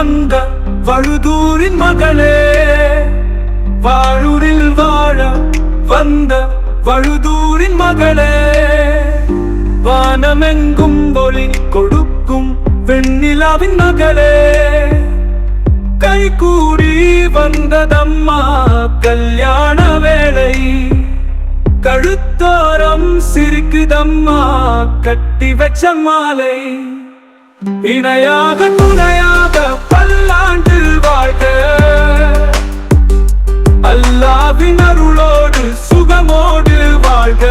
வந்த வழுதூரின் மகளே, வாழூரில் வாழ வந்த வழுதூரின் மகளே, வானமெங்கும் ஒளி கொடுக்கும் வெண்ணிலாவின் மகளே, கைகூடி வந்ததம்மா கல்யாண வேளை, கழுத்தோரம் சிரிக்குதம்மா கட்டி வச்ச மாலை, இணையாக துணையாக பல்லாண்டு வாழ்க, அல்லாஹ்வின் அருளோடு சுகமோடு வாழ்க.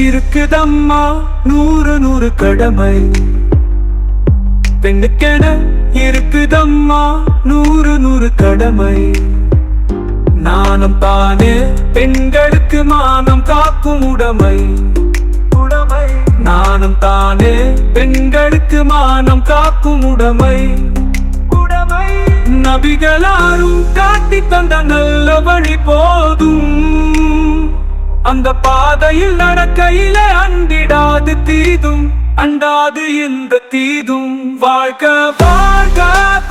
இருக்குதம்மா நூறு கடமை, பெண்ணுக்கென இருக்குதம்மா நூறு கடமை, நானும் தானே பெண்களுக்கு மானம் காக்கும் உடைமை, நானும் தானே பெண்களுக்கு மானம் காக்கும் உடைமை, நபிகளாரும் காட்டி தந்த நல்ல வழி போதும், அந்த பாதையில் நடக்கையிலே அண்டிடாது தீதும், அண்டாது இந்த தீதும். வாழ்க வாழ்க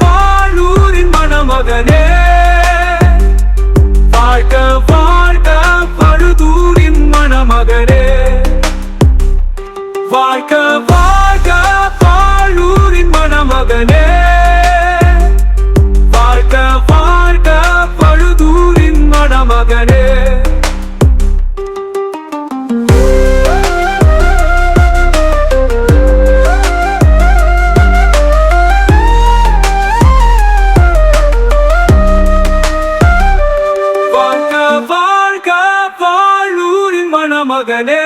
வாழூரின் மணமகனே, வாழ்க வாழ்க வழுதூரின் மணமகனே, வாழ்க வாழ்க வாழூரின் மணமகனே, வாழ்க வாழ்க வழுதூரின் மணமகனே. மகனே,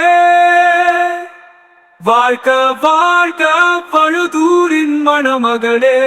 வாழ்க வாழ்க வழுதூரின் மணமகளே.